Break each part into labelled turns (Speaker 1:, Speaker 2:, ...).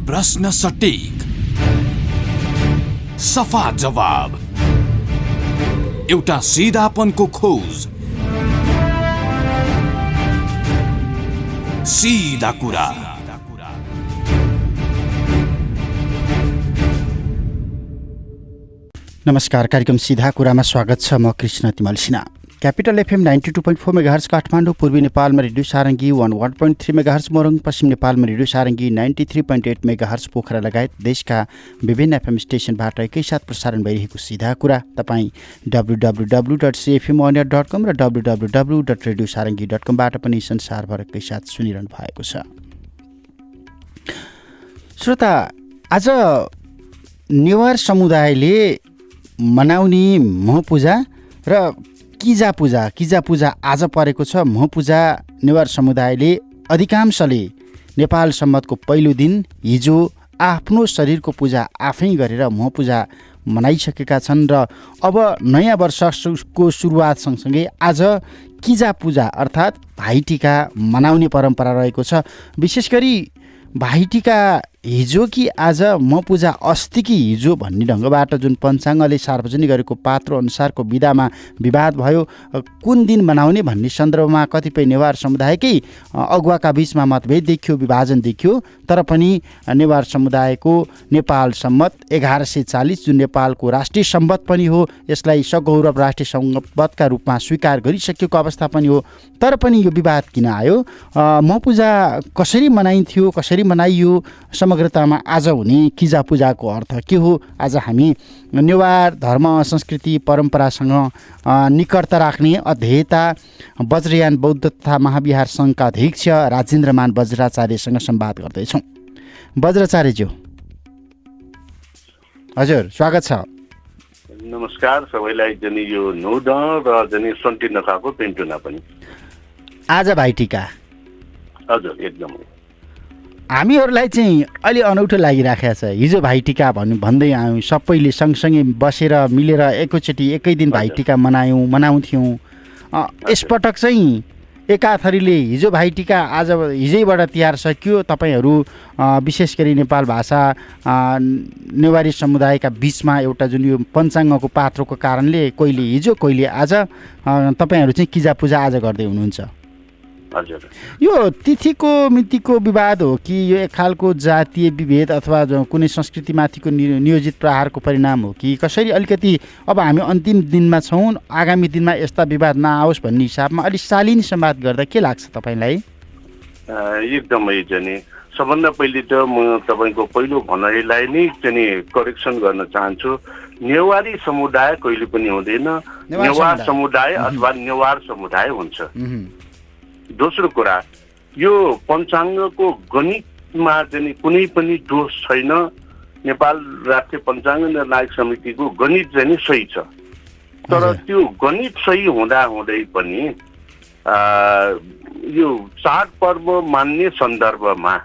Speaker 1: प्रश्न सटीक, सफा जवाब, एउटा सिधापनको खोज, सीधा कुरा।
Speaker 2: नमस्कार, कार्यक्रम सीधा कुरामा स्वागत छ। म कृष्ण तिमल Sinha. Capital FM 92.4 megahertz Kathmandu, पूर्वी नेपालमा रेडियो सारङ्गी 101.3 मेगाहर्ज मोरङ, पश्चिम नेपालमा रेडियो सारङ्गी 93.8 मेगाहर्ज पोखरा लगायत देशका विभिन्न एफएम स्टेसनबाट एकैसाथ प्रसारण भइरहेको सीधा कुरा तपाईँ www.cfmonline.com र www.radiosarangi.com बाट पनि संसारभर एकैसाथ सुनिरहनु भएको छ। श्रोता, आज नेवार समुदायले मनाउने मह पूजा र किजा पूजा आज परेको छ। मह पूजा नेवार समुदायले अधिकांशले नेपाल सम्मतको पहिलो दिन हिजो आफ्नो शरीरको पूजा आफै गरेर मह पूजा मनाइसकेका छन् र अब नयाँ वर्षको सुरुवात सँगसँगै आज किजा पूजा अर्थात् भाइटिका मनाउने परम्परा रहेको छ। विशेष गरी भाइटिका हिजो कि आज मह पूजा अस्ति कि हिजो भन्ने ढङ्गबाट जुन पञ्चाङ्गले सार्वजनिक गरेको पात्र अनुसारको विधामा विवाद भयो। कुन दिन मनाउने भन्ने सन्दर्भमा कतिपय नेवार समुदायकै अगुवाका बीचमा मतभेद देखियो, विभाजन देखियो। तर पनि नेवार समुदायको नेपाल सम्मत 1140 जुन नेपालको राष्ट्रिय सम्बत पनि हो, यसलाई सगौरव राष्ट्रिय सम्बतका रूपमा स्वीकार गरिसकेको अवस्था पनि हो। तर पनि यो विवाद किन आयो? मह पूजा कसरी मनाइन्थ्यो, कसरी मनाइयो, समग्रतामा आज हुने किजा पूजाको अर्थ के हो? आज हामी नेवार धर्म, संस्कृति, परम्परासँग निकटता राख्ने अध्येता वज्रयान बौद्ध तथा महाविहार सङ्घका अध्यक्ष राजेन्द्रमान वज्राचार्यसँग संवाद गर्दैछौँ। वज्राचार्यज्यू, हजुर स्वागत छ।
Speaker 3: नमस्कार सबैलाई। जनी यो नौद र जनी सन्टी नखाको पेन्टुना पनि
Speaker 2: आज भाइटिका।
Speaker 3: हजुर, एकदमै
Speaker 2: हामीहरूलाई चाहिँ अलि अनौठो लागिराखेको छ। हिजो भाइटिका भन्दै आयौँ, सबैले सँगसँगै बसेर मिलेर एकैचोटि एकै दिन भाइटिका मनाउँथ्यौँ। यसपटक चाहिँ एकाथरीले हिजो भाइटिका, आज हिजैबाट तिहार सकियो। तपाईँहरू विशेष गरी नेपाल भाषा नेवारी समुदायका बिचमा एउटा जुन यो पञ्चाङ्गको पात्रोको कारणले कहिले हिजो कहिले आज तपाईँहरू चाहिँ किजा पूजा आज गर्दै हुनुहुन्छ।
Speaker 3: हजुर, यो
Speaker 2: तिथिको मितिको विवाद हो कि यो एक खालको जातीय विभेद अथवा कुनै संस्कृतिमाथिको नियोजित प्रहारको परिणाम हो कि कसरी? अलिकति अब हामी अन्तिम दिनमा छौँ, आगामी दिनमा यस्ता विवाद नआओस् भन्ने हिसाबमा अलिक शालीन संवाद गर्दा के लाग्छ तपाईँलाई?
Speaker 3: एकदमै जनी सबभन्दा पहिले त म तपाईँको पहिलो भनाइलाई नै चाहिँ करेक्सन गर्न चाहन्छु। नेवारी समुदाय कहिले पनि हुँदैन, नेवार समुदाय अथवा नेवार समुदाय हुन्छ। दोस्रो कुरा, यो पञ्चाङ्गको गणितमा चाहिँ कुनै पनि दोष छैन। नेपाल राष्ट्रिय पञ्चाङ्ग निर्णायक समितिको गणित चाहिँ सही छ। तर त्यो गणित सही हुँदा हुँदै पनि यो चाडपर्व मान्ने सन्दर्भमा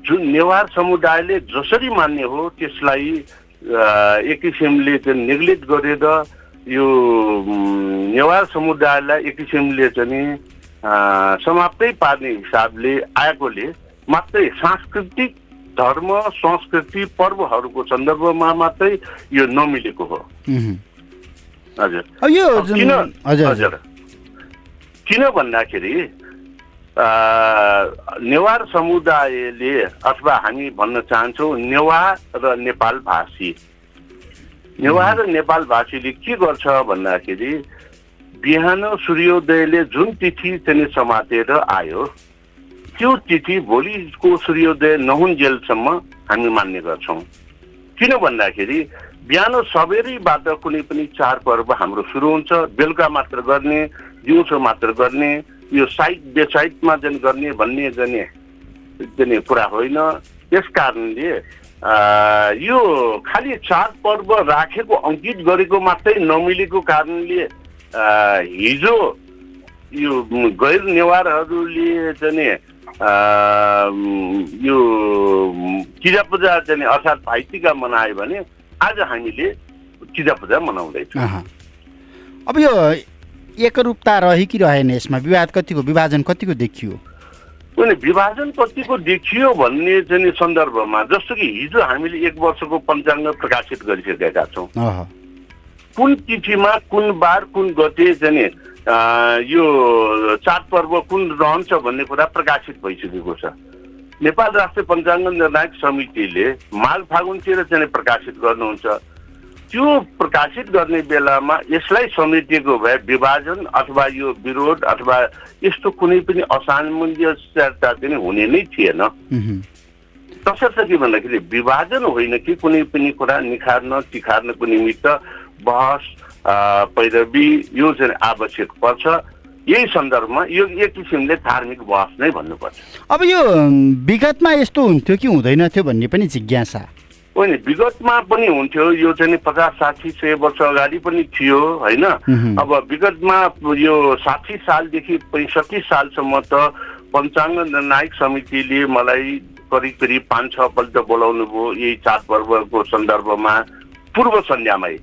Speaker 3: जुन नेवार समुदायले जसरी मान्ने हो त्यसलाई एक किसिमले चाहिँ नेग्लेक्ट गरेर यो नेवार समुदायलाई एक किसिमले चाहिँ समाप्तै पार्ने हिसाबले आएकोले मात्रै सांस्कृतिक धर्म, संस्कृति, पर्वहरूको सन्दर्भमा मात्रै यो नमिलेको हो। हजुर, किन भन्दाखेरि नेवार समुदायले अथवा हामी भन्न चाहन्छौँ नेवार र नेपाल भाषी, नेवार र नेपाल भाषीले के गर्छ भन्दाखेरि बिहान सूर्योदयले जुन तिथि चाहिँ समातेर आयो त्यो तिथि भोलिको सूर्योदय नहुन्जेलसम्म हामी मान्ने गर्छौँ। किन भन्दाखेरि बिहान सबेरैबाट कुनै पनि चाडपर्व हाम्रो सुरु हुन्छ, बेलुका मात्र गर्ने, दिउँसो मात्र गर्ने, यो साइड बेसाइडमा चाहिँ गर्ने भन्ने चाहिँ कुरा होइन। त्यस कारणले यो खालि चाडपर्व राखेको अङ्कित गरेको मात्रै नमिलेको कारणले हिजो यो गैर नेवारहरूले चाहिँ यो किजा पूजा चाहिँ अर्थात् भाइटिका मनायो भने आज हामीले किजा पूजा मनाउँदैछौँ।
Speaker 2: अब यो एकरूपता रह्यो कि रहेन? यसमा विवाद कतिको, विभाजन कतिको देखियो?
Speaker 3: कुनै विभाजन कतिको देखियो भन्ने चाहिँ सन्दर्भमा जस्तो कि हिजो हामीले 1 वर्षको पञ्चाङ्ग प्रकाशित गरिसकेका छौँ। कुन तिथिमा कुन बार कुन गते चाहिँ यो चाडपर्व कुन रहन्छ भन्ने कुरा प्रकाशित भइसकेको छ। नेपाल राष्ट्रिय पञ्चाङ्ग निर्णायक समितिले माघ फागुनतिर चाहिँ प्रकाशित गर्नुहुन्छ। त्यो प्रकाशित गर्ने बेलामा यसलाई समेटिएको भए विभाजन अथवा यो विरोध अथवा यस्तो कुनै पनि असामञ्जस्यता चाहिँ हुने नै थिएन। तसर्थ के भन्दाखेरि विभाजन होइन कि कुनै पनि कुरा निखार्न तिखार्नको निमित्त बहस पैरवी यो चाहिँ आवश्यक पर्छ। यही सन्दर्भमा यो एक किसिमले धार्मिक बहस नै भन्नुपर्छ।
Speaker 2: अब यो विगतमा यस्तो हुन्थ्यो कि हुँदैन थियो भन्ने पनि जिज्ञासा
Speaker 3: होइन। विगतमा पनि हुन्थ्यो, यो चाहिँ 50, 60, 100 वर्ष अगाडि पनि थियो होइन। अब विगतमा यो 60 सालदेखि 65 सालसम्म त पञ्चाङ्ग निर्णायक समितिले मलाई करिब करिब 5-6 पल्ट बोलाउनु भयो यही चाडपर्वको सन्दर्भमा पूर्व सन्ध्यामै।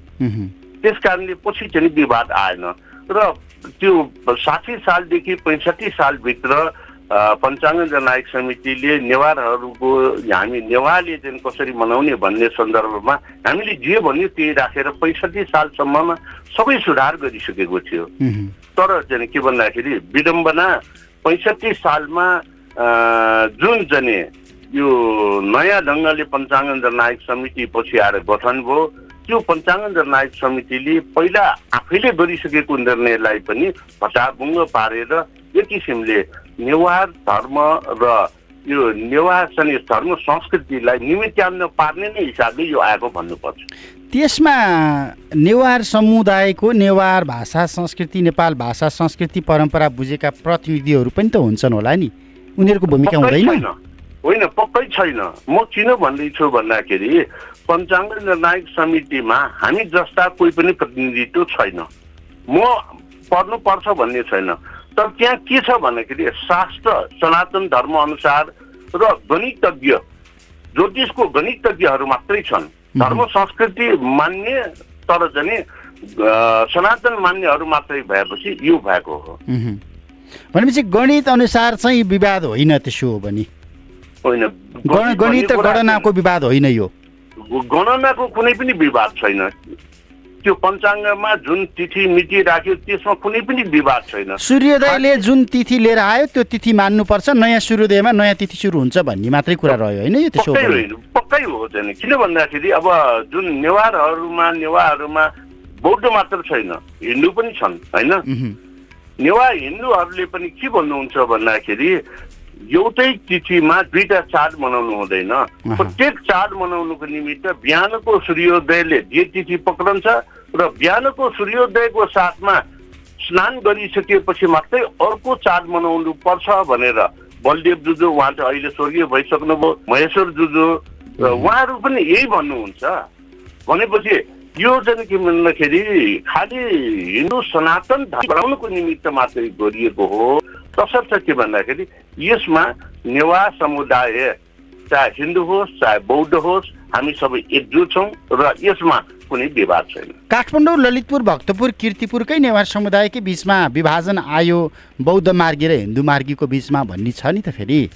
Speaker 3: त्यस कारणले पछि चाहिँ विवाद आएन र त्यो 60 सालदेखि 65 सालभित्र पञ्चाङ्ग निर्णायक समितिले नेवारहरूको हामी नेवारले चाहिँ कसरी मनाउने भन्ने सन्दर्भमा हामीले जे भन्यो त्यही राखेर 65 सालसम्ममा सबै सुधार गरिसकेको थियो। तर चाहिँ के भन्दाखेरि विडम्बना 65 सालमा जुन चाहिँ यो नयाँ ढङ्गले पञ्चाङ्ग निर्णायक समिति पछि आएर गठन भयो, त्यो पञ्चाङ्ग निर्णायक समितिले पहिला आफैले गरिसकेको निर्णयलाई पनि भटाभुङ्ग पारेर एक किसिमले नेवार धर्म र यो नेवार धर्म संस्कृतिलाई निमित्यान्न पार्ने नै हिसाबले यो आएको भन्नुपर्छ।
Speaker 2: त्यसमा नेवार समुदायको नेवार भाषा संस्कृति नेपाल भाषा संस्कृति परम्परा बुझेका प्रतिनिधिहरू पनि त हुन्छन् होला नि, उनीहरूको भूमिका हुँदैन?
Speaker 3: होइन, पक्कै छैन। म किन भन्दैछु भन्दाखेरि पञ्चाङ्ग निर्णायक समितिमा हामी जस्ता कोही पनि प्रतिनिधित्व छैन। म पर्नुपर्छ भन्ने छैन। तर त्यहाँ के छ भन्दाखेरि शास्त्र सनातन धर्म अनुसार र गणितज्ञ ज्योतिषको गणितज्ञहरू मात्रै छन्। धर्म संस्कृति मान्ने तर चाहिँ सनातन मान्नेहरू मात्रै भएपछि यो भएको हो।
Speaker 2: भनेपछि गणित अनुसार चाहिँ विवाद होइन त्यसो हो भने?
Speaker 3: होइन,
Speaker 2: गणित र गणनाको विवाद होइन यो।
Speaker 3: गणनाको कुनै पनि विवाद छैन। त्यो पञ्चाङ्गमा जुन तिथि मिति राख्यो त्यसमा कुनै पनि विवाद छैन।
Speaker 2: सूर्योदयले जुन तिथि लिएर आयो त्यो तिथि मान्नुपर्छ, नयाँ सूर्योदयमा नयाँ तिथि सुरु हुन्छ भन्ने मात्रै कुरा रह्यो होइन? यो त्यसो
Speaker 3: होइन, पक्कै हो चाहिँ। किन भन्दाखेरि अब जुन नेवारहरूमा बौद्ध मात्र छैन, हिन्दू पनि छन् होइन। नेवार हिन्दूहरूले पनि के भन्नुहुन्छ भन्दाखेरि एउटै तिथिमा दुईटा चाड मनाउनु हुँदैन। प्रत्येक चाड मनाउनुको निमित्त बिहानको सूर्योदयले जे तिथि पक्रन्छ र बिहानको सूर्योदयको साथमा स्नान गरिसकेपछि मात्रै अर्को चाड मनाउनु पर्छ भनेर बलदेव जुजु, उहाँ चाहिँ अहिले स्वर्गीय भइसक्नुभयो, महेश्वर जुजु, उहाँहरू पनि यही भन्नुहुन्छ। भनेपछि यो चाहिँ के भन्दाखेरि खालि हिन्दू सनातन धर्म बढाउनुको निमित्त मात्रै गरिएको हो। तसर्थ के भन्दाखेरि यसमा नेवार समुदाय चाहे हिन्दू होस् चाहे बौद्ध होस् हामी सबै एकजुट छौँ र यसमा कुनै विवाद छैन।
Speaker 2: काठमाडौँ, ललितपुर, भक्तपुर, कीर्तिपुरकै नेवार समुदायकै बिचमा विभाजन आयो बौद्ध मार्गी र हिन्दू मार्गीको बिचमा भन्ने छ नि त फेरि?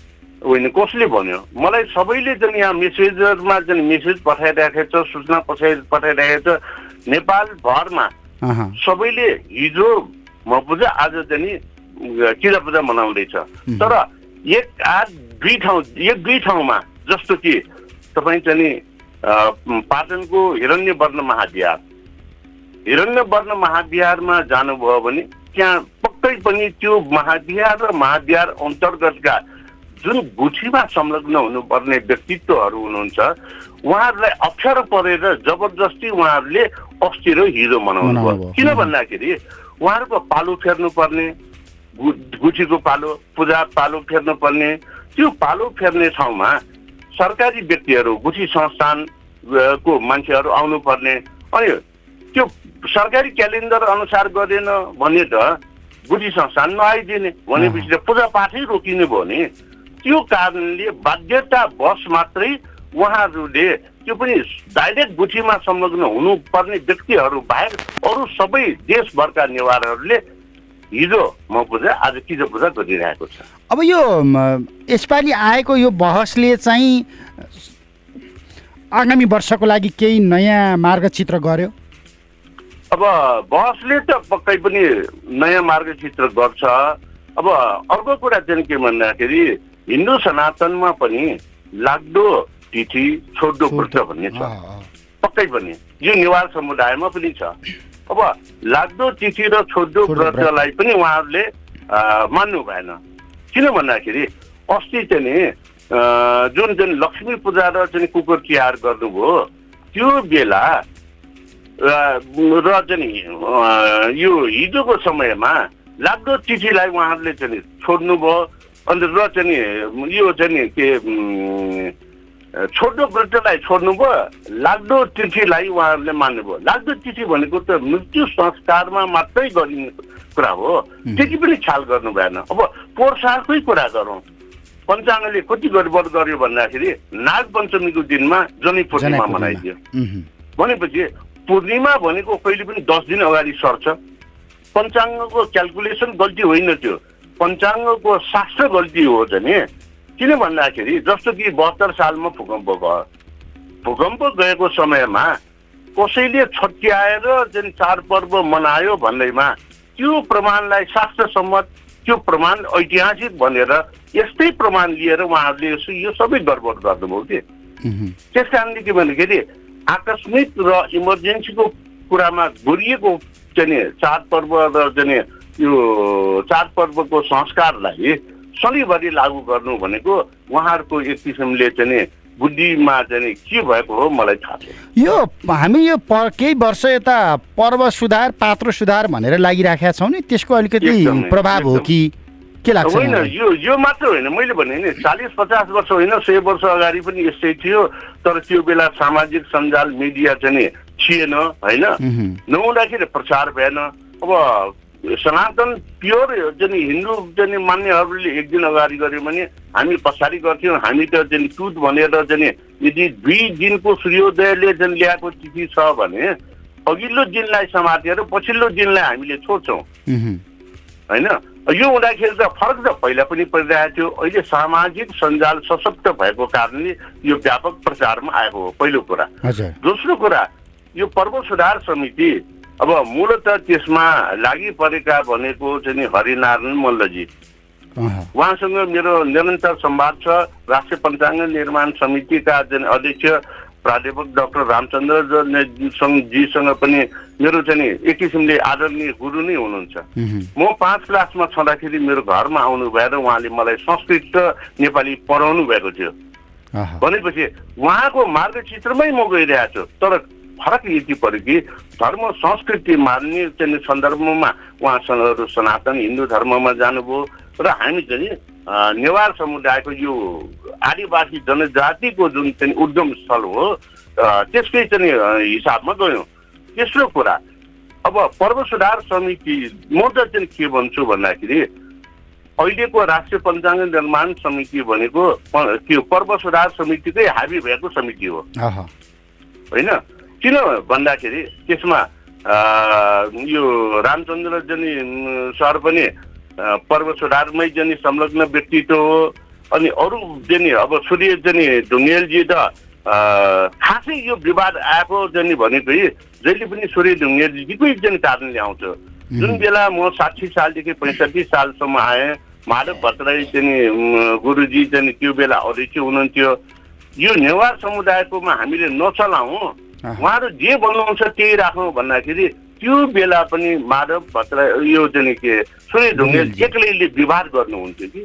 Speaker 3: होइन, कसले भन्यो? मलाई सबैले चाहिँ यहाँ मेसेजरमा चाहिँ मेसेज पठाइराखेको छ, सूचना पठाइराखेको छ। नेपालभरमा सबैले हिजो म पूजा आज चाहिँ किरा पूजा मनाउँदैछ। तर एक दुई ठाउँमा जस्तो कि तपाईँ चाहिँ पाटनको हिरण्यवर्ण महाविहारमा जानुभयो भने त्यहाँ पक्कै पनि त्यो महाविहार र महाविहार अन्तर्गतका जुन गुठीमा संलग्न हुनुपर्ने व्यक्तित्वहरू हुनुहुन्छ उहाँहरूलाई अप्ठ्यारो परेर जबरजस्ती उहाँहरूले अस्ति र हिजो मनाउनु भयो। किन भन्दाखेरि उहाँहरूको पालो फेर्नु पर्ने, गुठीको पालो, पूजा पालो फेर्नु पर्ने, त्यो पालो फेर्ने ठाउँमा सरकारी व्यक्तिहरू, गुठी संस्थानको मान्छेहरू आउनु पर्ने। अनि त्यो सरकारी क्यालेन्डर अनुसार गरेन भने त गुठी संस्थान नआइदिने, भनेपछि त पूजा पाठै रोकिने भयो नि। त्यो कारणले बाध्यतावश मात्रै उहाँहरूले त्यो पनि डाइरेक्ट गुठीमा संलग्न हुनुपर्ने व्यक्तिहरू बाहेक अरू सबै देशभरका नेवारहरूले हिजो म पूजा आज किजो पूजा गरिरहेको छ।
Speaker 2: अब यो यसपालि आएको यो बहसले चाहिँ आगामी वर्षको लागि केही नयाँ मार्गचित्र गर्यो?
Speaker 3: अब बहसले त पक्कै पनि नयाँ मार्गचित्र गर्छ। अब अर्को कुरा चाहिँ के भन्दाखेरि हिन्दू सनातनमा पनि लाग्दो तिथि छोड्दो व्रत भन्ने छ, पक्कै पनि यो नेवार समुदायमा पनि छ। अब लाग्दो तिथि र छोड्दो व्रतलाई पनि उहाँहरूले मान्नु भएन। किन भन्दाखेरि अस्ति चाहिँ जुन चाहिँ लक्ष्मी पूजा र चाहिँ कुकुर तिहार गर्नुभयो त्यो बेला र चाहिँ यो हिजोको समयमा लाग्दो तिथिलाई उहाँहरूले चाहिँ छोड्नुभयो। अन्त र चाहिँ यो चाहिँ के छोड्दो व्रतलाई छोड्नुभयो, लाग्दो तिथिलाई उहाँहरूले मान्नुभयो। लाग्दो तिथि भनेको त मृत्यु संस्कारमा मात्रै गरिने कुरा हो, त्यति पनि ख्याल गर्नु भएन। अब पोहोर सालकै कुरा गरौँ, पञ्चाङ्गले कति गडबड गर्यो भन्दाखेरि नाग पञ्चमीको दिनमा जनै पूर्णिमा मनाइदियो। भनेपछि पूर्णिमा भनेको कहिले पनि 10 दिन अगाडि सर्छ। पञ्चाङ्गको क्यालकुलेसन गल्ती होइन, त्यो पञ्चाङ्गको शास्त्र गल्ती हो भने। किन भन्दाखेरि जस्तो कि 72 सालमा भूकम्प भयो, भूकम्प गएको समयमा कसैले छट्याएर जुन चाडपर्व मनायो भन्दैमा त्यो प्रमाणलाई शास्त्र सम्मत, त्यो प्रमाण ऐतिहासिक भनेर यस्तै प्रमाण लिएर उहाँहरूले यो सबै गडबड गर्नुभयो कि। त्यस कारणले के भन्दाखेरि आकस्मिक र इमर्जेन्सीको कुरामा गरिएको चाहिँ चाडपर्व र चाहिँ यो चाडपर्वको संस्कारलाई सधैँभरि लागू गर्नु भनेको उहाँहरूको एक किसिमले चाहिँ बुद्धिमा चाहिँ के भएको हो मलाई थाहा छैन।
Speaker 2: यो हामी यो केही वर्ष यता पर्व सुधार पात्र सुधार भनेर लागिराखेका छौँ नि, त्यसको अलिकति प्रभाव हो कि के लाग्छ?
Speaker 3: होइन, यो मात्र होइन, मैले भने नि 40-50 वर्ष होइन 100 वर्ष अगाडि पनि यस्तै थियो। तर त्यो बेला सामाजिक सञ्जाल मिडिया चाहिँ थिएन होइन, नहुँदाखेरि प्रचार भएन। अब सनातन प्योर चाहिँ हिन्दू चाहिँ मान्नेहरूले एक दिन अगाडि गऱ्यो भने हामी पछाडि गर्थ्यौँ। हामी त चाहिँ टुट भनेर चाहिँ यदि 2 दिनको सूर्योदयले चाहिँ ल्याएको तिथि छ भने अघिल्लो दिनलाई समातेर पछिल्लो दिनलाई हामीले छोड्छौँ होइन। यो हुँदाखेरि त फरक त पहिला पनि परिरहेको थियो। अहिले सामाजिक सञ्जाल सशक्त भएको कारणले यो व्यापक प्रचारमा आएको हो, पहिलो कुरा। दोस्रो कुरा, यो पर्व सुधार समिति अब मूलत त्यसमा लागि परेका भनेको चाहिँ हरिनारायण मल्लजी, उहाँसँग मेरो निरन्तर संवाद छ। राष्ट्रिय पञ्चाङ्ग निर्माण समितिका चाहिँ अध्यक्ष प्राध्यापक डाक्टर रामचन्द्र जीसँग पनि मेरो चाहिँ एक किसिमले आदरणीय गुरु नै हुनुहुन्छ। म 5 क्लासमा छँदाखेरि मेरो घरमा आउनु भएर उहाँले मलाई संस्कृत र नेपाली पढाउनु भएको थियो। भनेपछि उहाँको मार्गचित्रमै म गइरहेको छु। तर फरक यति पऱ्यो कि धर्म संस्कृति मान्ने चाहिँ सन्दर्भमा उहाँहरू सनातन हिन्दू धर्ममा जानुभयो र हामी चाहिँ नेवार समुदायको यो आदिवासी जनजातिको जुन चाहिँ उद्गम स्थल हो त्यसकै चाहिँ हिसाबमा गयौँ। तेस्रो कुरा, अब पर्व सुधार समिति म त चाहिँ के भन्छु भन्दाखेरि अहिलेको राष्ट्रिय पञ्चाङ्ग निर्माण समिति भनेको त्यो पर्व सुधार समितिकै हाबी भएको समिति हो होइन। किन भन्दाखेरि त्यसमा यो रामचन्द्र जनी सर पनि पर्व सुधारमै जनी संलग्न व्यक्तित्व हो। अनि अरू जनी अब सूर्य जनी ढुङ्गेलजी त खासै यो विवाद आएको जनी भनेकै जहिले पनि सूर्य ढुङ्गेलजीकै जनी कारणले आउँछ। जुन बेला म 60 सालदेखि 65 सालसम्म आएँ, माधव भट्टराई चाहिँ गुरुजी चाहिँ त्यो बेला अध्यक्ष हुनुहुन्थ्यो। यो नेवार समुदायकोमा हामीले नचलाउँ, उहाँहरू जे भन्नुहुन्छ त्यही राखौँ भन्दाखेरि त्यो बेला पनि माधव भट्टराई यो चाहिँ के सूर्य ढुङ्गेल एक्लैले विवाद गर्नुहुन्थ्यो कि।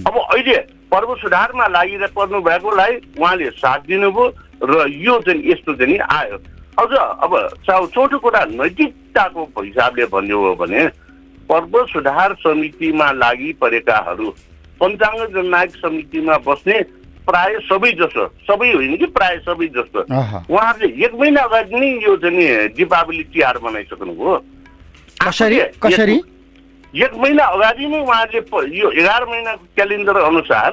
Speaker 3: अब अहिले पर्व सुधारमा लागिपर्नु भएकोलाई उहाँले साथ दिनुभयो र यो चाहिँ यस्तो चाहिँ आयो। अझ अब चौथो कुरा नैतिकताको हिसाबले भन्यो हो भने पर्व सुधार समितिमा लागि परेकाहरू पञ्चाङ्ग जननायक समितिमा बस्ने प्राय सबै जसो, सबै होइन कि प्राय सबै जस्तो उहाँहरूले 1 महिना अगाडि नै यो चाहिँ दीपावली तिहार मनाइसक्नुभयो।
Speaker 2: कसरी
Speaker 3: 1 महिना अगाडि नै उहाँहरूले यो 11 महिनाको क्यालेन्डर अनुसार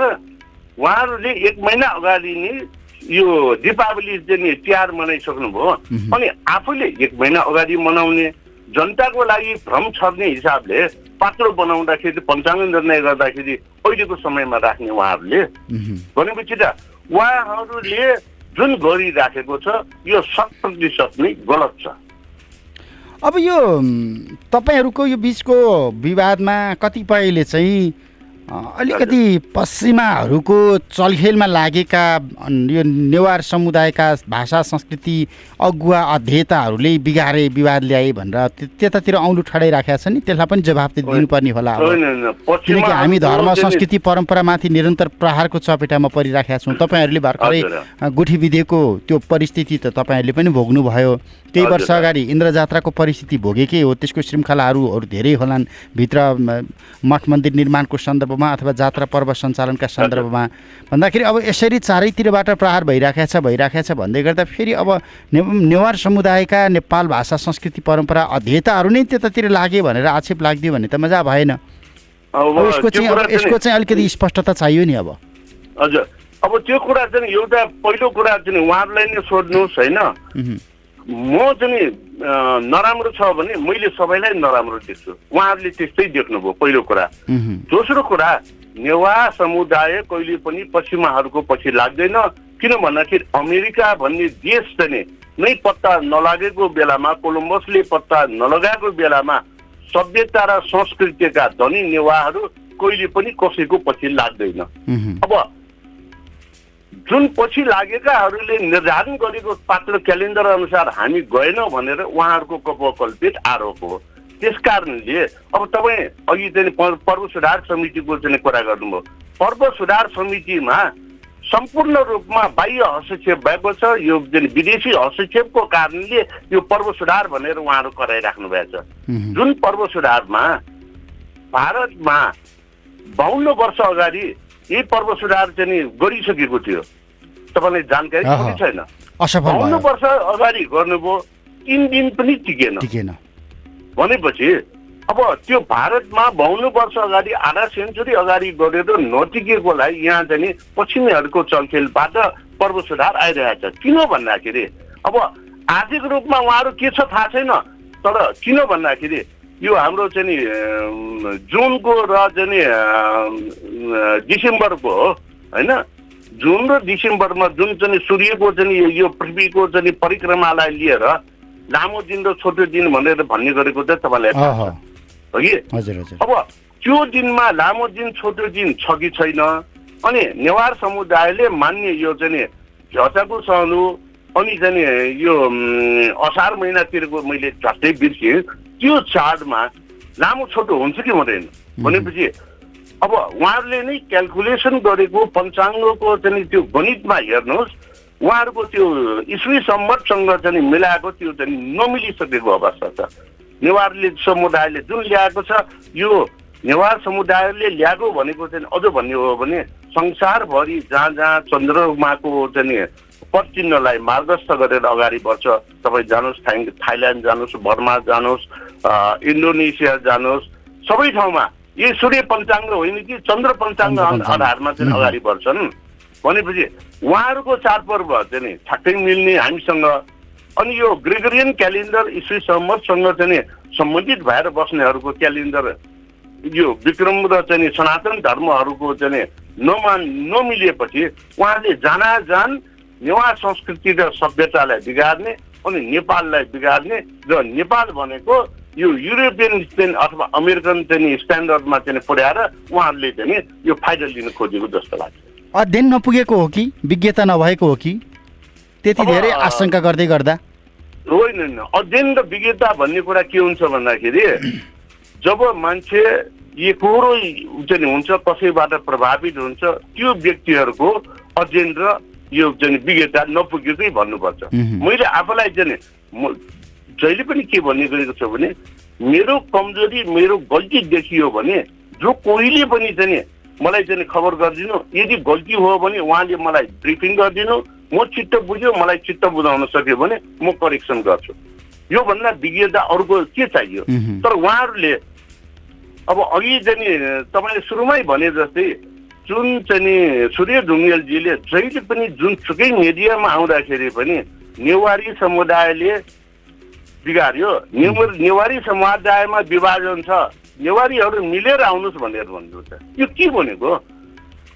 Speaker 3: उहाँहरूले 1 महिना अगाडि नै यो दीपावली चाहिँ तिहार मनाइसक्नुभयो। अनि आफूले 1 महिना अगाडि मनाउने जनताको लागि भ्रम छर्ने हिसाबले पात्रो बनाउँदाखेरि पञ्चाङ्ग निर्णय गर्दाखेरि अहिलेको समयमा राख्ने उहाँहरूले भनेपछि त उहाँहरूले जुन गरिराखेको छ यो 100% नै गलत छ।
Speaker 2: अब यो तपाईहरूको यो बीचको विवादमा कतिपयले चाहिँ अलिकति पश्चिमाहरूको चलखेलमा लागेका यो नेवार समुदायका भाषा संस्कृति अगुवा अध्येताहरूले बिगारे विवाद ल्याए भनेर त्यतातिर औँलो ठडाइराखेका छन् नि, त्यसलाई पनि जवाफ दिनुपर्ने होला। किनकि हामी धर्म संस्कृति परम्परामाथि निरन्तर प्रहारको चपेटामा परिराखेका छौँ। तपाईँहरूले भर्खरै गुठी विधेयकको त्यो परिस्थिति त तपाईँहरूले पनि भोग्नुभयो। केही वर्ष अगाडि इन्द्र जात्राको परिस्थिति भोगेकै हो, त्यसको श्रृङ्खलाहरू धेरै होलान् भित्र मठ मन्दिर निर्माणको सन्दर्भमा अथवा जात्रा पर्व सञ्चालनका सन्दर्भमा भन्दाखेरि अब यसरी चारैतिरबाट प्रहार भइराखेको छ भन्दै गर्दा फेरि अब नेवार समुदायका नेपाल भाषा संस्कृति परम्परा अध्येताहरू नै त्यतातिर लागे भनेर आक्षेप लाग्दियो भने त मजा भएन। यसको चाहिँ अलिकति स्पष्टता चाहियो नि। अब
Speaker 3: हजुर, अब त्यो कुरा चाहिँ एउटा पहिलो कुरा चाहिँ उहाँहरूलाई नै सोध्नुहोस् होइन। म चाहिँ नराम्रो छ भने मैले सबैलाई नराम्रो देख्छु, उहाँहरूले त्यस्तै देख्नुभयो पहिलो कुरा। दोस्रो कुरा, नेवा समुदाय कहिले पनि पश्चिमाहरूको पछि लाग्दैन। किन भन्दाखेरि अमेरिका भन्ने देश चाहिँ नै पत्ता नलागेको बेलामा, कोलम्बसले पत्ता नलगाएको बेलामा सभ्यता र संस्कृतिका धनी नेवाहरू कहिले पनि कसैको पछि लाग्दैन। अब जुन पछि लागेकाहरूले निर्धारण गरेको पात्र क्यालेन्डर अनुसार हामी गएनौँ भनेर उहाँहरूको कल्पित आरोप हो। त्यस कारणले अब तपाईँ अघि चाहिँ पर्व सुधार समितिको चाहिँ कुरा गर्नुभयो। पर्व सुधार समितिमा सम्पूर्ण रूपमा बाह्य हस्तक्षेप भएको छ। यो विदेशी हस्तक्षेपको कारणले यो पर्व सुधार भनेर उहाँहरू कराइराख्नु भएको छ। जुन पर्व सुधारमा भारतमा 52 वर्ष अगाडि यही पर्व सुधार चाहिँ गरिसकेको थियो, तपाईँलाई जानकारी पनि छैन। 52 वर्ष अगाडि गर्नुभयो, 3 दिन पनि टिकेन। भनेपछि अब त्यो भारतमा 52 वर्ष अगाडि, आधा सेन्चुरी अगाडि गरेर नटिकेकोलाई यहाँ चाहिँ पश्चिमीहरूको चलखेलबाट पर्व सुधार आइरहेको छ। किन भन्दाखेरि अब आर्थिक रूपमा उहाँहरू के छ थाहा छैन, तर किन भन्दाखेरि यो हाम्रो चाहिँ जुनको र चाहिँ डिसेम्बरको हो होइन, जुन र डिसेम्बरमा जुन चाहिँ सूर्यको चाहिँ यो पृथ्वीको चाहिँ परिक्रमालाई लिएर लामो दिन र छोटो दिन भनेर भन्ने गरेको चाहिँ तपाईँलाई थाहा छ हो कि? अब त्यो दिनमा लामो दिन छोटो दिन छ कि छैन? अनि नेवार समुदायले मान्ने यो चाहिँ झचाको सहनु अनि चाहिँ यो असार महिनातिरको मैले झट्टै बिर्सेँ, त्यो चाडमा लामो छोटो हुन्छ कि हुँदैन भनेपछि अब उहाँहरूले नै क्यालकुलेसन गरेको पञ्चाङ्गको चाहिँ त्यो गणितमा हेर्नुहोस्, उहाँहरूको त्यो इस्वी सम्मतसँग चाहिँ मिलाएको त्यो चाहिँ नमिलिसकेको अवस्था छ। नेवारले समुदायले जुन ल्याएको छ, यो नेवार समुदायले ल्याएको भनेको चाहिँ अझ भन्ने हो भने संसारभरि जहाँ जहाँ चन्द्रमाको चाहिँ पदचिन्हलाई मार्गस्थ गरेर अगाडि बढ्छ, तपाईँ जानुहोस् थाइल्यान्ड जानुहोस्, बर्मा जानुहोस्, इन्डोनेसिया जानुहोस्, सबै ठाउँमा यी सूर्य पञ्चाङ्ग होइन कि चन्द्र पञ्चाङ्ग आधारमा चाहिँ अगाडि बढ्छन्। भनेपछि उहाँहरूको चाडपर्व चाहिँ ठ्याक्कै मिल्ने हामीसँग। अनि यो ग्रेगोरियन क्यालेन्डर इस्वी सम्मतसँग चाहिँ सम्बन्धित भएर बस्नेहरूको क्यालेन्डर यो विक्रम र चाहिँ सनातन धर्महरूको चाहिँ नमिलिएपछि उहाँले जान नेवार संस्कृति र सभ्यतालाई बिगार्ने अनि नेपाललाई बिगार्ने र नेपाल भनेको यो युरोपियन अथवा अमेरिकन चाहिँ स्ट्यान्डर्डमा चाहिँ पुर्याएर उहाँहरूले चाहिँ यो फाइदा लिन खोजेको जस्तो लाग्छ।
Speaker 2: अध्ययन नपुगेको हो कि विज्ञता नभएको हो कि त्यति धेरै आशंका गर्दै गर्दा?
Speaker 3: होइन, अध्ययन र विज्ञता भन्ने कुरा के हुन्छ भन्दाखेरि जब मान्छे एकोरो चाहिँ हुन्छ, कसैबाट प्रभावित हुन्छ, त्यो व्यक्तिहरूको अध्ययन र यो चाहिँ विज्ञता नपुगेकै भन्नुपर्छ। मैले आफूलाई चाहिँ जहिले पनि के भन्ने गरेको छ भने मेरो कमजोरी, मेरो गल्ती देखियो भने जो कोहीले पनि चाहिँ मलाई चाहिँ खबर गरिदिनु, यदि गल्ती हो भने उहाँले मलाई ब्रिफिङ गरिदिनु, म चित्त बुझ्यो, मलाई चित्त बुझाउन सक्यो भने म करेक्सन गर्छु। योभन्दा विज्ञता अरूको के चाहियो? तर उहाँहरूले अब अघि चाहिँ तपाईँले सुरुमै भने जस्तै जुन चाहिँ सूर्य ढुङ्गेलजीले जहिले पनि जुनसुकै मिडियामा आउँदाखेरि पनि नेवारी समुदायले बिगार्यो। नेवारी समुदायमा विभाजन छ, नेवारीहरू मिलेर आउनुहोस् भनेर भन्नुहुन्छ। यो के भनेको?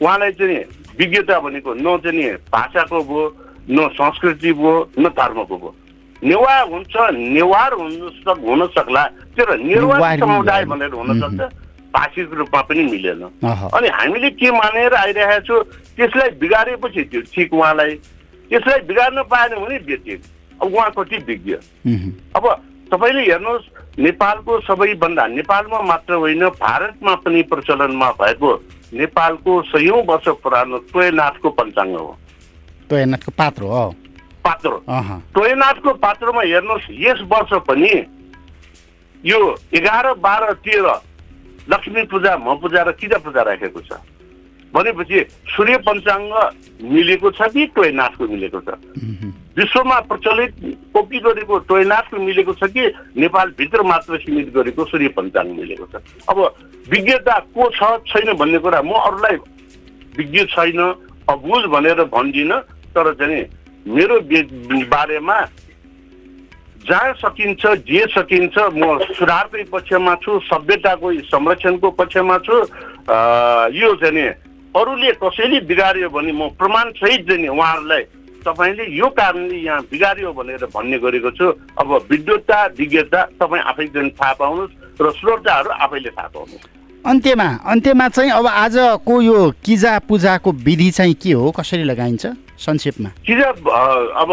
Speaker 3: उहाँलाई चाहिँ विज्ञता भनेको न चाहिँ भाषाको भयो, न संस्कृति भयो, न धर्मको भयो। नेवार हुन्छ, नेवार हुन सक्ला, तर नेवारी समुदाय भनेर हुन सक्छ, भाषिक रूपमा पनि मिलेन। अनि हामीले के मानेर आइरहेका छौँ, त्यसलाई बिगारेपछि त्यो ठिक, उहाँलाई त्यसलाई बिगार्न पाएन भने व्यतिक। अब उहाँ कति विज्ञ। अब तपाईँले हेर्नुहोस्, नेपालको सबैभन्दा, नेपालमा मात्र होइन भारतमा पनि प्रचलनमा भएको नेपालको 100औं वर्ष पुरानो तोयनाथको पञ्चाङ्ग हो।
Speaker 2: तोयनाथको पात्र हो।
Speaker 3: तोयनाथको पात्रमा हेर्नुहोस्, यस वर्ष पनि यो 11, 12, 13 लक्ष्मी पूजा, महपूजा र किजा पूजा राखेको छ भनेपछि सूर्य पञ्चाङ्ग मिलेको छ कि तोयनाथको मिलेको छ? विश्वमा प्रचलित कपी गरेको तोयनाथको मिलेको छ कि नेपालभित्र मात्र सीमित गरेको सूर्य पञ्चाङ्ग मिलेको छ? अब विज्ञता को छ छैन भन्ने कुरा म अरूलाई विज्ञ छैन, अबुझ भनेर भन्दिनँ, तर चाहिँ मेरो बारेमा जहाँ सकिन्छ, जे सकिन्छ, म सुधारकै पक्षमा छु, सभ्यताको संरक्षणको पक्षमा छु। यो चाहिँ अरूले कसैले बिगार्यो भने म प्रमाणसहित चाहिँ उहाँहरूलाई तपाईँले यो कारणले यहाँ बिगार्यो भनेर भन्ने गरेको छु। अब विज्ञता तपाईँ आफै चाहिँ थाहा पाउनुहोस् र श्रोताहरू आफैले थाहा पाउनुहोस्।
Speaker 2: अन्त्यमा चाहिँ अब आजको यो किजा पूजाको विधि चाहिँ के हो, कसरी लगाइन्छ संक्षेपमा? किजा
Speaker 3: अब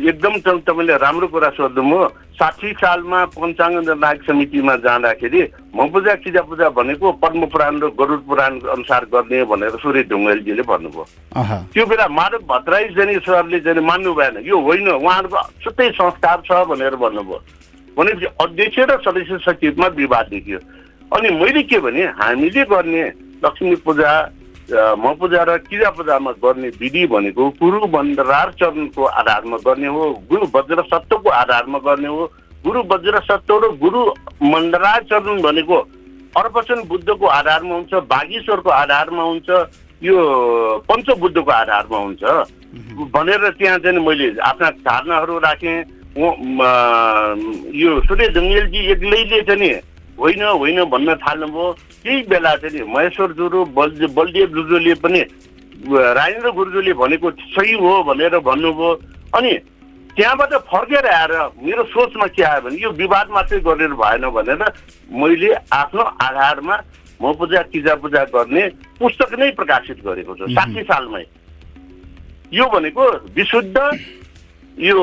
Speaker 3: एकदम तपाईँले राम्रो कुरा सोध्नुभयो। 60 सालमा पञ्चाङ्ग निर्णायक समितिमा जाँदाखेरि महपूजा किजा पूजा भनेको पद्म पुराण र गरुड पुराण अनुसार गर्ने भनेर सूर्य ढुङ्गेलजीले भन्नुभयो। त्यो बेला माधव भट्टराई जनी सरले चाहिँ मान्नु भएन, यो होइन, उहाँहरूको छुट्टै संस्कार छ भनेर भन्नुभयो। भनेपछि अध्यक्ष र सदस्य सचिवमा विवाद देखियो। अनि मैले के भने, हामीले गर्ने लक्ष्मी पूजा, महपूजा र किजा पूजामा गर्ने विधि भनेको गुरु मन्दरार चरणको आधारमा गर्ने हो, गुरु वज्र सत्वको आधारमा गर्ने हो। गुरु वज्र सत्व र गुरु मन्दरार चरण भनेको अर्पचन बुद्धको आधारमा हुन्छ, बागेश्वरको आधारमा हुन्छ, यो पञ्चबुद्धको आधारमा हुन्छ भनेर त्यहाँ चाहिँ मैले आफ्ना धारणाहरू राखेँ। यो सूर्य ढुङ्गेलजी एक्लैले चाहिँ होइन भन्न थाल्नुभयो। त्यही बेला चाहिँ महेश्वर गुरु, बलदेव गुरुले पनि राजेन्द्र गुरुले भनेको सही हो भनेर भन्नुभयो। अनि त्यहाँबाट फर्केर आएर मेरो सोचमा के आयो भने यो विवाद मात्रै गरेर भएन भनेर मैले आफ्नो आधारमा महपूजा किजा पूजा गर्ने पुस्तक नै प्रकाशित गरेको छु 60 सालमै। यो भनेको विशुद्ध यो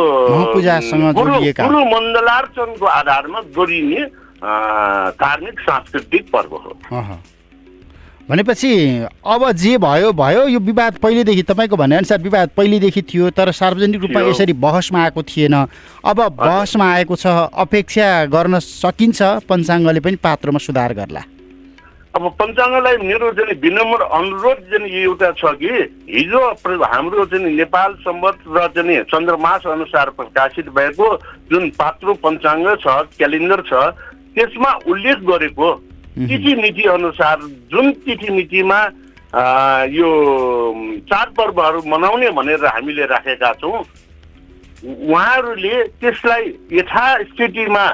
Speaker 3: गुरु मण्डलार्चनको आधारमा गरिने धार्मिक सांस्कृतिक पर्व हो।
Speaker 2: भनेपछि अब जे भयो यो विवाद पहिलेदेखि तपाईँको भनाइअनुसार विवाद पहिलेदेखि थियो, तर सार्वजनिक रूपमा यसरी बहसमा आएको थिएन। अब बहसमा आएको छ, अपेक्षा गर्न सकिन्छ पञ्चाङ्गले पनि पात्रमा सुधार गर्ला।
Speaker 3: अब पञ्चाङ्गलाई मेरो चाहिँ विनम्र अनुरोध चाहिँ एउटा छ कि हिजो हाम्रो चाहिँ नेपाल सम्वत र चाहिँ चन्द्रमास अनुसार प्रकाशित भएको जुन पात्रो पञ्चाङ्ग छ, क्यालेन्डर छ, त्यसमा उल्लेख गरेको तिथि मिति अनुसार जुन तिथि मितिमा यो चाडपर्वहरू मनाउने भनेर हामीले राखेका छौँ, उहाँहरूले त्यसलाई यथास्थितिमा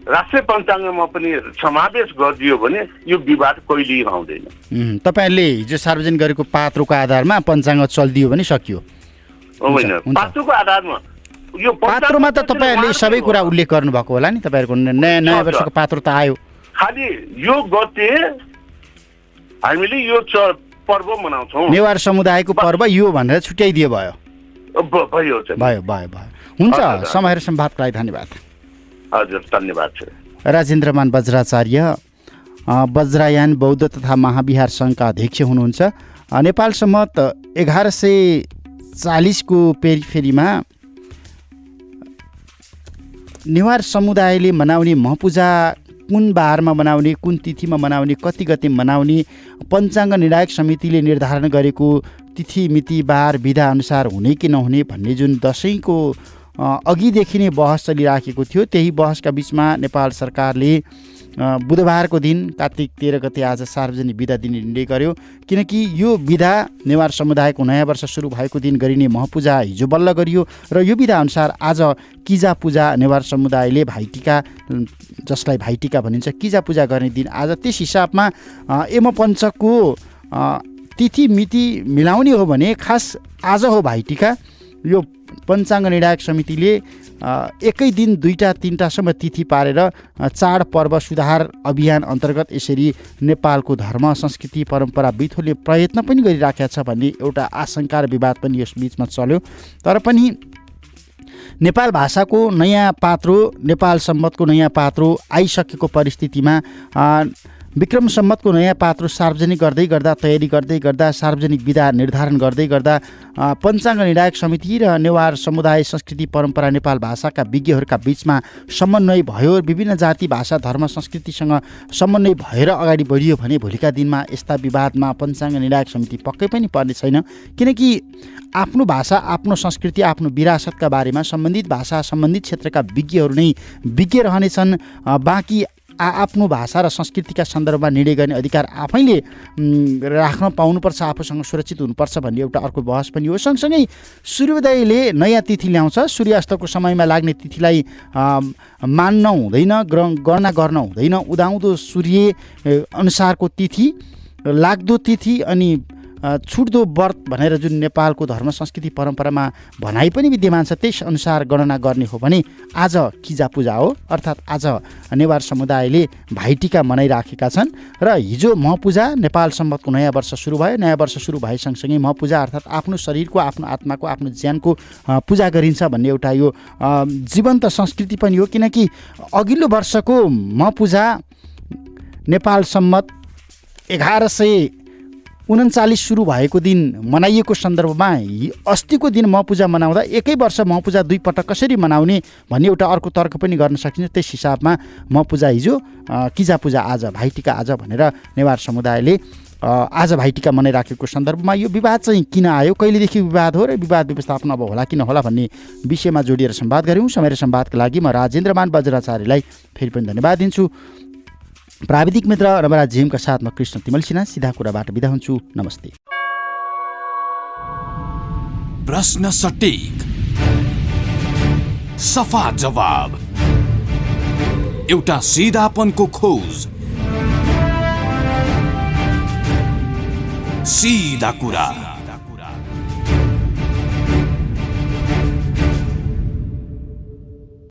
Speaker 3: राष्ट्रिय पञ्चाङ्गमा पनि समावेश गरिदियो भने यो विवाद कहिल्यै आउँदैन।
Speaker 2: तपाईँहरूले हिजो सार्वजनिक गरेको पात्रोको आधारमा पञ्चाङ्ग चलिदियो भने सकियो?
Speaker 3: होइन, पात्रोको आधारमा यो
Speaker 2: पात्रोमा त तपाईँहरूले सबै कुरा उल्लेख गर्नुभएको होला नि। तपाईँहरूको नयाँ वर्षको पात्रो त आयो,
Speaker 3: खालि यो गते हामीले यो पर्व मनाउँछौँ,
Speaker 2: नेवार समुदायको पर्व यो भनेर छुट्याइदियो भयो। हुन्छ, समय र संवादको लागि धन्यवाद।
Speaker 3: हजुर, धन्यवाद।
Speaker 2: राजेन्द्रमान वज्राचार्य वज्रायान बौद्ध तथा महाविहार सङ्घका अध्यक्ष हुनुहुन्छ। नेपाल सम्मत 1140 को पेरिफेरीमा नेवार समुदायले मनाउने महपूजा कुन बारमा मनाउने, कुन तिथिमा मनाउने, कति गते मनाउने, पञ्चाङ्ग निर्णायक समितिले निर्धारण गरेको तिथि मिति बार विधा अनुसार हुने कि नहुने भन्ने जुन दसैँको अघिदेखि नै बहस चलिराखेको थियो, त्यही बहसका बिचमा नेपाल सरकारले बुधबारको दिन कार्तिक 13 गते आज सार्वजनिक बिदा दिने निर्णय गर्यो, किनकि यो बिदा नेवार समुदायको नयाँ वर्ष सुरु भएको दिन गरिने महपूजा हिजो बल्ल गरियो र यो बिदा अनुसार आज किजा पूजा नेवार समुदायले भाइटिका, जसलाई भाइटिका भनिन्छ, किजा पूजा गर्ने दिन आज। त्यस हिसाबमा यमपञ्चकको तिथि मिति मिलाउने हो भने खास आज हो भाइटिका। यो पञ्चाङ्ग निर्णायक समितिले एकै दिन 2-3टासम्म तिथि पारेर चाड पर्व सुधार अभियान अन्तर्गत यसरी नेपालको धर्म संस्कृति परम्परा बिथोल्ने प्रयत्न पनि गरिराखेको छ भन्ने एउटा आशंका र विवाद पनि यस बीचमा चल्यो। तर पनि नेपाल भाषाको नयाँ पात्रो, नेपाल सम्मतको नयाँ पात्रो आइसकेको परिस्थितिमा विक्रम सम्मतको नयाँ पात्रो सार्वजनिक गर्दै गर्दा, तयारी गर्दै गर्दा, सार्वजनिक विधा निर्धारण गर्दै गर्दा पञ्चाङ्ग निर्णायक समिति र नेवार समुदाय संस्कृति परम्परा नेपाल भाषाका विज्ञहरूका बीचमा समन्वय भयो। विभिन्न जाति भाषा धर्म संस्कृतिसँग समन्वय भएर अगाडि बढियो भने भोलिका दिनमा यस्ता विवादमा पञ्चाङ्ग निर्णायक समिति पक्कै पनि पर्ने छैन, किनकि आफ्नो भाषा, आफ्नो संस्कृति, आफ्नो विरासतका बारेमा सम्बन्धित भाषा, सम्बन्धित क्षेत्रका विज्ञहरू नै विज्ञ रहनेछन्। बाँकी आफ्नो भाषा र संस्कृतिका सन्दर्भमा निर्णय गर्ने अधिकार आफैले राख्न पाउनुपर्छ, आफूसँग सुरक्षित हुनुपर्छ भन्ने एउटा अर्को बहस पनि हो। सँगसँगै सूर्योदयले नयाँ तिथि ल्याउँछ। सूर्यास्तको समयमा लाग्ने तिथिलाई मान्न हुँदैन, गणना गर्न हुँदैन। उदाउँदो सूर्य अनुसारको तिथि, लाग्दो तिथि अनि छुट्दो व्रत भनेर जुन नेपालको धर्म संस्कृति परम्परामा भनाइ पनि विद्यमान छ, त्यस अनुसार गणना गर्ने हो भने आज किजा पूजा हो। अर्थात् आज नेवार समुदायले भाइटिका मनाइराखेका छन् र हिजो महपूजा, नेपाल सम्मतको नयाँ वर्ष सुरु भयो। नयाँ वर्ष सुरु भए सँगसँगै महपूजा अर्थात् आफ्नो शरीरको, आफ्नो आत्माको, आफ्नो ज्यानको पूजा गरिन्छ भन्ने एउटा यो जीवन्त संस्कृति पनि हो। किनकि अघिल्लो वर्षको महपूजा नेपाल सम्मत 1139 सुरु भएको दिन मनाइएको सन्दर्भमा अस्तिको दिन महपूजा मनाउँदा एकै वर्ष महपूजा 2 पटक कसरी मनाउने भन्ने एउटा अर्को तर्क पनि गर्न सकिन्छ। त्यस हिसाबमा महपूजा हिजो, किजा पूजा आज, भाइटिका आज भनेर नेवार समुदायले आज भाइटिका मनाइराखेको सन्दर्भमा यो विवाद चाहिँ किन आयो, कहिलेदेखि विवाद हो र विवाद व्यवस्थापन अब होला कि नहोला भन्ने विषयमा जोडिएर संवाद गऱ्यौँ। समय र संवादका लागि म राजेन्द्रमान बज्राचार्यलाई फेरि पनि धन्यवाद दिन्छु। प्राविधिक मित्र रमराज झिमका साथमा कृष्ण तिमल सिन्हा सिधा कुराबाट बिदा हुन्छु। नमस्ते।
Speaker 1: प्रश्न सटिक, सफा जवाब, एउटा सिधापनको खोज, सिधा कुरा।